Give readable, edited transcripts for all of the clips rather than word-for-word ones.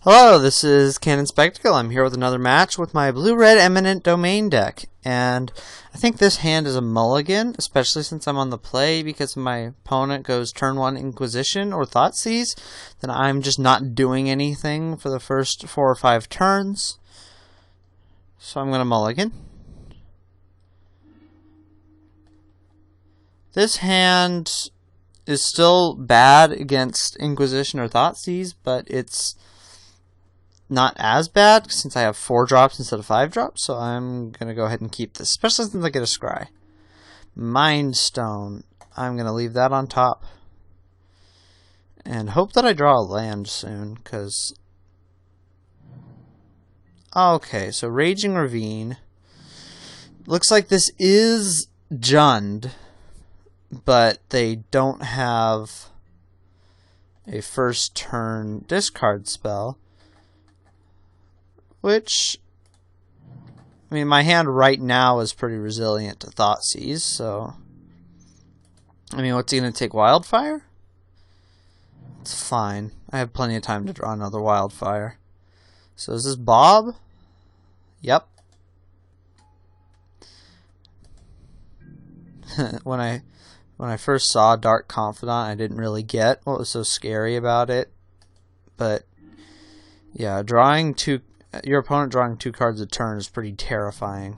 Hello, this is Cannon Spectacle. I'm here with another match with my blue-red Eminent Domain deck. And I think this hand is a mulligan, especially since I'm on the play because my opponent goes turn 1 Inquisition or Thoughtseize. Then I'm just not doing anything for the first 4 or 5 turns. So I'm going to mulligan. This hand is still bad against Inquisition or Thoughtseize, but it's not as bad since I have 4 drops instead of 5 drops, so I'm going to go ahead and keep this, especially since I get a scry. Mind Stone. I'm going to leave that on top. And hope that I draw a land soon, because... Okay, so Raging Ravine. Looks like this is Jund, but they don't have a first turn discard spell. Which, I mean, my hand right now is pretty resilient to Thoughtseize, so... I mean, what's he going to take? Wildfire? It's fine. I have plenty of time to draw another Wildfire. So is this Bob? Yep. When I first saw Dark Confidant, I didn't really get what was so scary about it. But, yeah, your opponent drawing 2 cards a turn is pretty terrifying.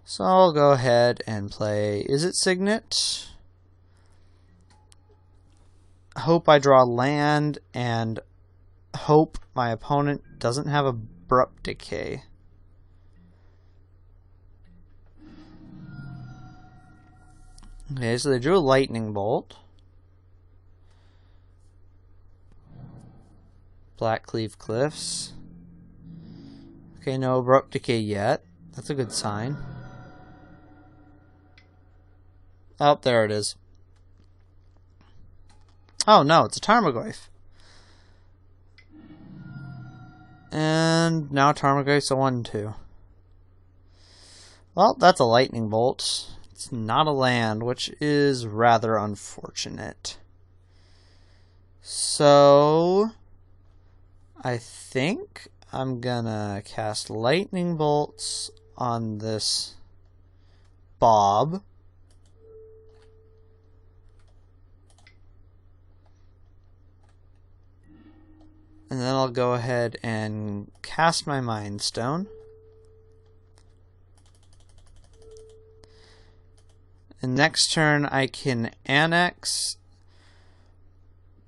So I'll go ahead and play, is it Signet? Hope I draw land, and hope my opponent doesn't have Abrupt Decay. Okay, so they drew a Lightning Bolt. Blackcleave Cliffs. Okay, no Abrupt Decay yet. That's a good sign. Oh, there it is. Oh no, it's a Tarmogoyf. And now Tarmogoyf's a 1/2. Well, that's a Lightning Bolt. It's not a land, which is rather unfortunate. So I think I'm gonna cast Lightning Bolts on this Bob. And then I'll go ahead and cast my Mind Stone. And next turn I can annex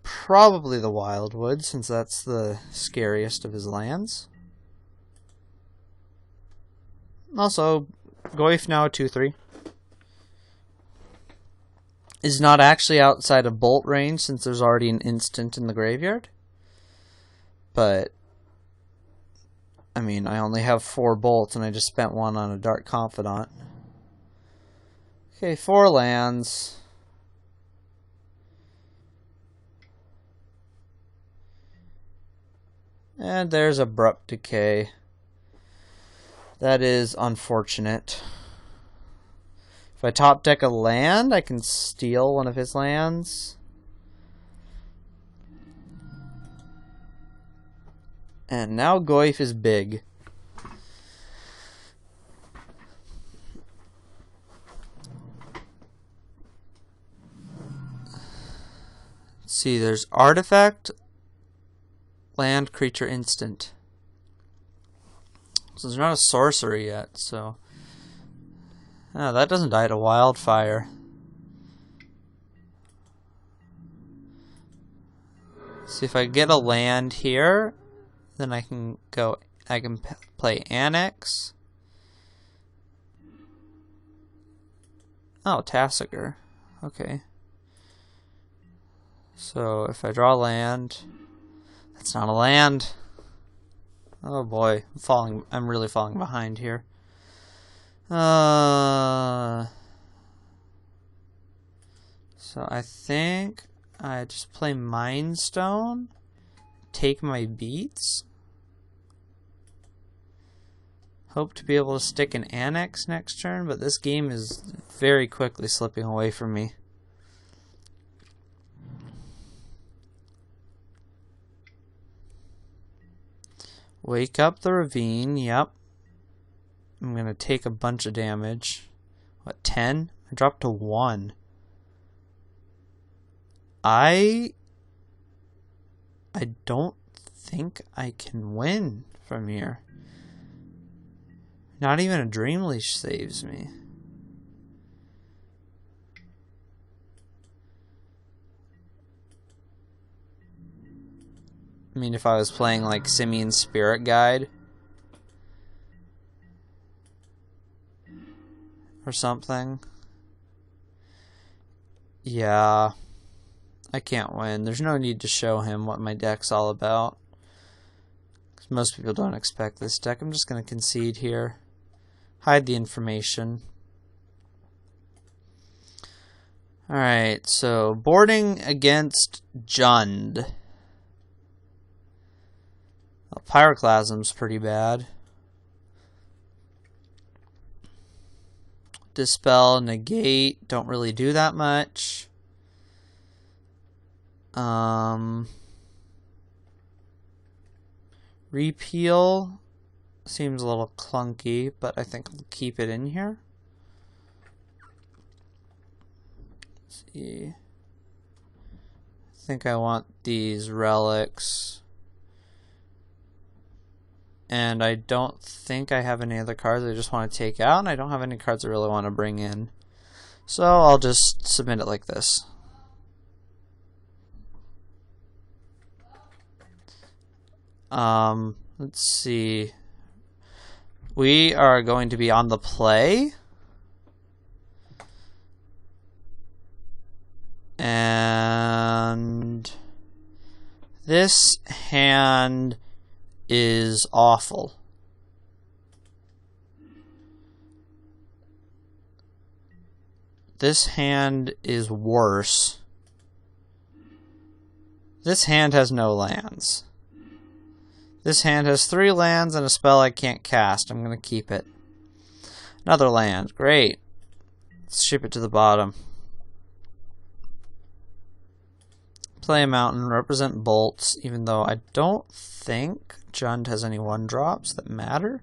probably the Wildwood, since that's the scariest of his lands. Also, Goyf now a 2/3. Is not actually outside of bolt range since there's already an instant in the graveyard. But, I mean, I only have 4 bolts and I just spent 1 on a Dark Confidant. Okay, 4 lands. And there's Abrupt Decay. That is unfortunate. If I top deck a land, I can steal one of his lands. And now Goyf is big. Let's see, there's Artifact, land, creature, instant. So there's not a sorcery yet, so... Oh, that doesn't die to Wildfire. See, if I get a land here, then I can play Annex. Oh, Tassiger. Okay. So if I draw land, that's not a land. Oh boy, I'm really falling behind here. So I think I just play Mind Stone, take my beats, hope to be able to stick an Annex next turn, but this game is very quickly slipping away from me. Wake up the ravine, yep. I'm gonna take a bunch of damage. What, 10? I dropped to 1. I don't think I can win from here. Not even a Dream Leash saves me. I mean, if I was playing like Simeon's Spirit Guide or something. Yeah, I can't win. There's no need to show him what my deck's all about, because most people don't expect this deck. I'm just going to concede here. Hide the information. Alright, so boarding against Jund. Well, Pyroclasm's pretty bad. Dispel, negate, don't really do that much. Repeal seems a little clunky, but I think I'll keep it in here. Let's see. I think I want these relics. And I don't think I have any other cards I just want to take out, and I don't have any cards I really want to bring in. So I'll just submit it like this. Let's see. We are going to be on the play. And this hand is awful. This hand is worse. This hand has no lands. This hand has 3 lands and a spell I can't cast. I'm going to keep it. Another land. Great. Let's ship it to the bottom. Play a mountain. Represent bolts, even though I don't think Jund has any 1-drops that matter.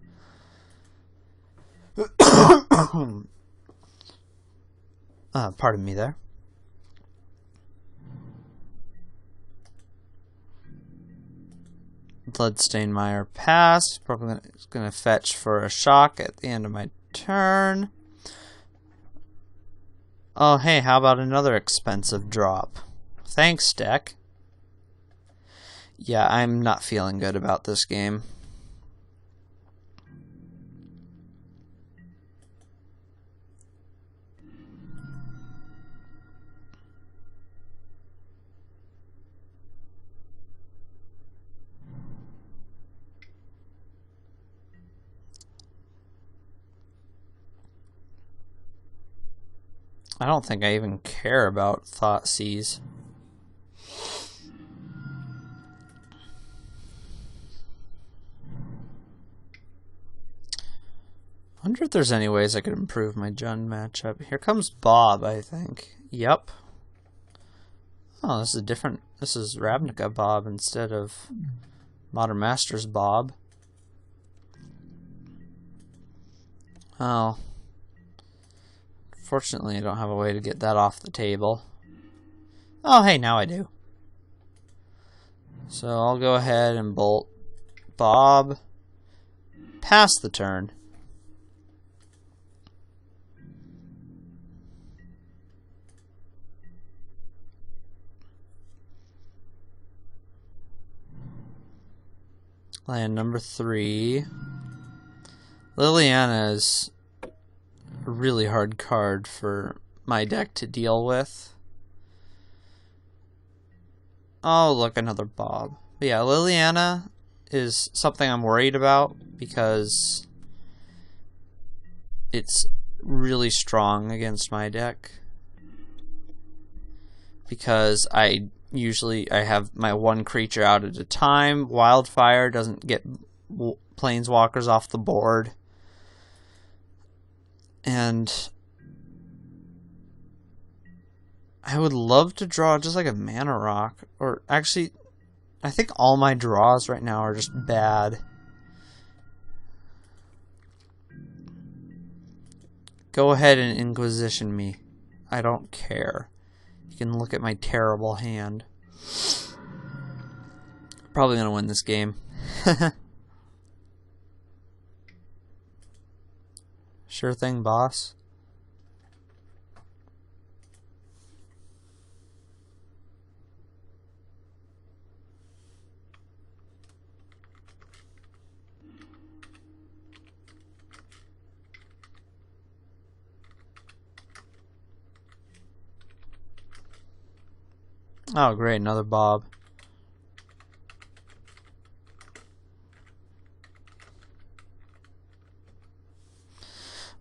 Pardon me there. Bloodstained Mire pass. Probably going to fetch for a shock at the end of my turn. Oh, hey, how about another expensive drop? Thanks, deck. Yeah, I'm not feeling good about this game. I don't think I even care about Thoughtseize. I wonder if there's any ways I could improve my Jund matchup. Here comes Bob, I think. Yep. Oh, this is different. This is Ravnica Bob instead of Modern Masters Bob. Oh. Fortunately, I don't have a way to get that off the table. Oh, hey, now I do. So I'll go ahead and bolt Bob. Pass the turn. Land number 3. Liliana is a really hard card for my deck to deal with. Oh, look, another Bob. But yeah, Liliana is something I'm worried about because it's really strong against my deck. Because I have my 1 creature out at a time. Wildfire doesn't get planeswalkers off the board. And I would love to draw just like a mana rock. Or actually, I think all my draws right now are just bad. Go ahead and Inquisition me. I don't care. You can look at my terrible hand. Probably gonna win this game. Sure thing, boss. Oh, great, another Bob.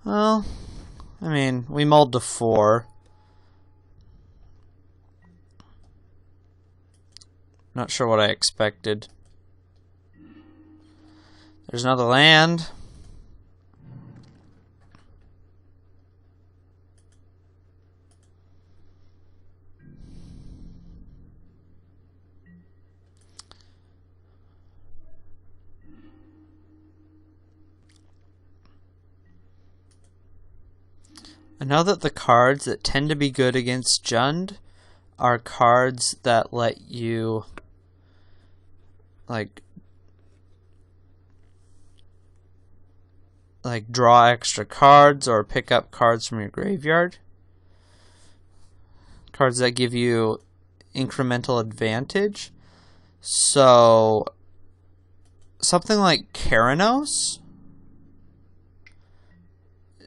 Well, I mean, we mulled to 4. Not sure what I expected. There's another land. I know that the cards that tend to be good against Jund are cards that let you like draw extra cards or pick up cards from your graveyard. Cards that give you incremental advantage. So something like Keranos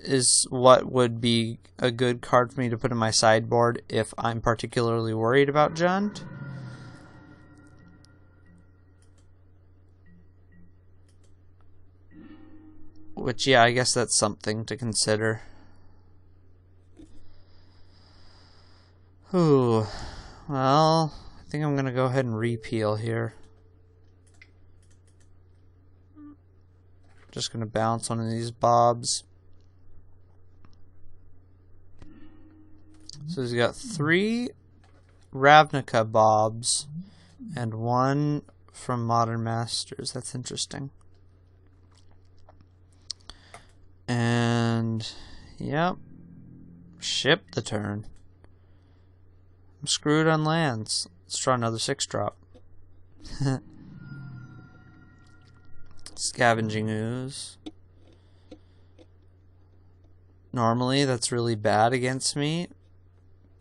is what would be a good card for me to put in my sideboard if I'm particularly worried about Jund. Which, yeah, I guess that's something to consider. Ooh, well, I think I'm gonna go ahead and repeal here. Just gonna bounce one of these Bobs. So he's got 3 Ravnica Bobs and 1 from Modern Masters. That's interesting. And, yep, ship the turn. I'm screwed on lands. Let's draw another 6-drop. Scavenging Ooze. Normally, that's really bad against me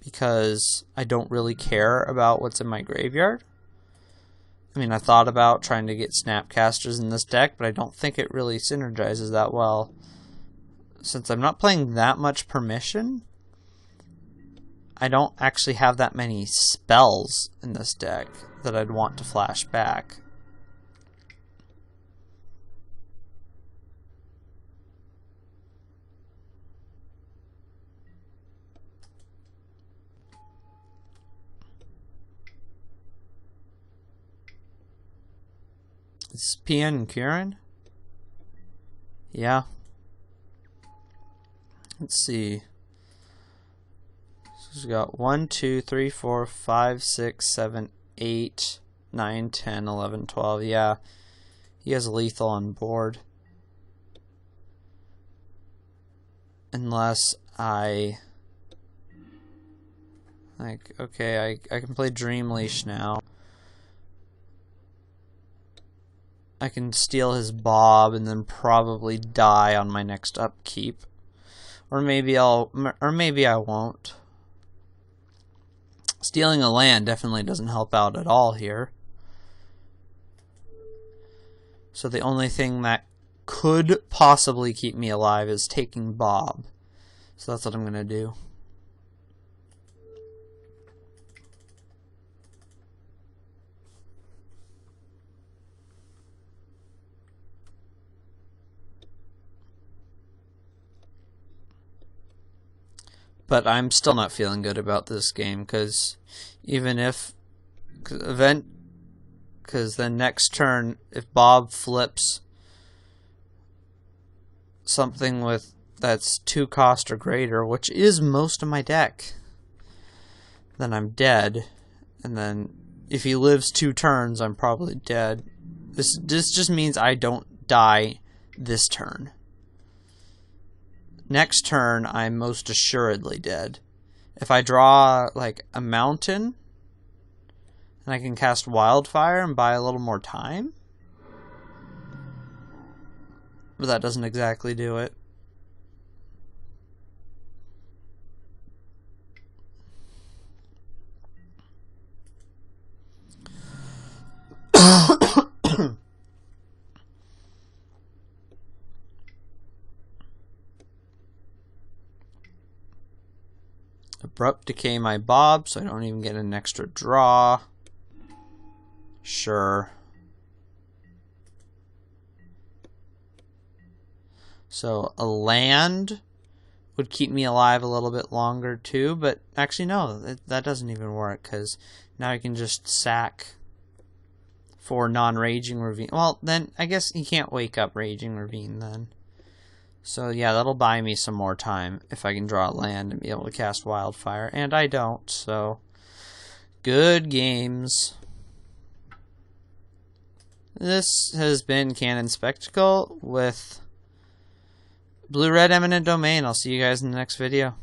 because I don't really care about what's in my graveyard. I mean, I thought about trying to get Snapcasters in this deck, but I don't think it really synergizes that well. Since I'm not playing that much Permission, I don't actually have that many spells in this deck that I'd want to flash back. Is PN and Kieran? Yeah. Let's see. So we've got 1, 2, 3, 4, 5, 6, 7, 8, 9, 10, 11, 12. Yeah. He has lethal on board. Unless I... okay, I can play Dream Leash now. I can steal his Bob and then probably die on my next upkeep. Or maybe I won't. Stealing a land definitely doesn't help out at all here. So the only thing that could possibly keep me alive is taking Bob. So that's what I'm going to do. But I'm still not feeling good about this game, because even if then next turn, if Bob flips something with that's 2 cost or greater, which is most of my deck, then I'm dead. And then if he lives 2 turns, I'm probably dead. This just means I don't die this turn. next turn I'm most assuredly dead. If I draw like a mountain, and I can cast Wildfire and buy a little more time. But that doesn't exactly do it. Abrupt Decay my Bob, so I don't even get an extra draw. Sure. So a land would keep me alive a little bit longer too, but actually no, that doesn't even work, because now I can just sack for non-Raging Ravine. Well, then I guess he can't wake up Raging Ravine then. So yeah, that'll buy me some more time if I can draw land and be able to cast Wildfire, and I don't, so good games. This has been Cannon Spectacle with Blue-Red Eminent Domain. I'll see you guys in the next video.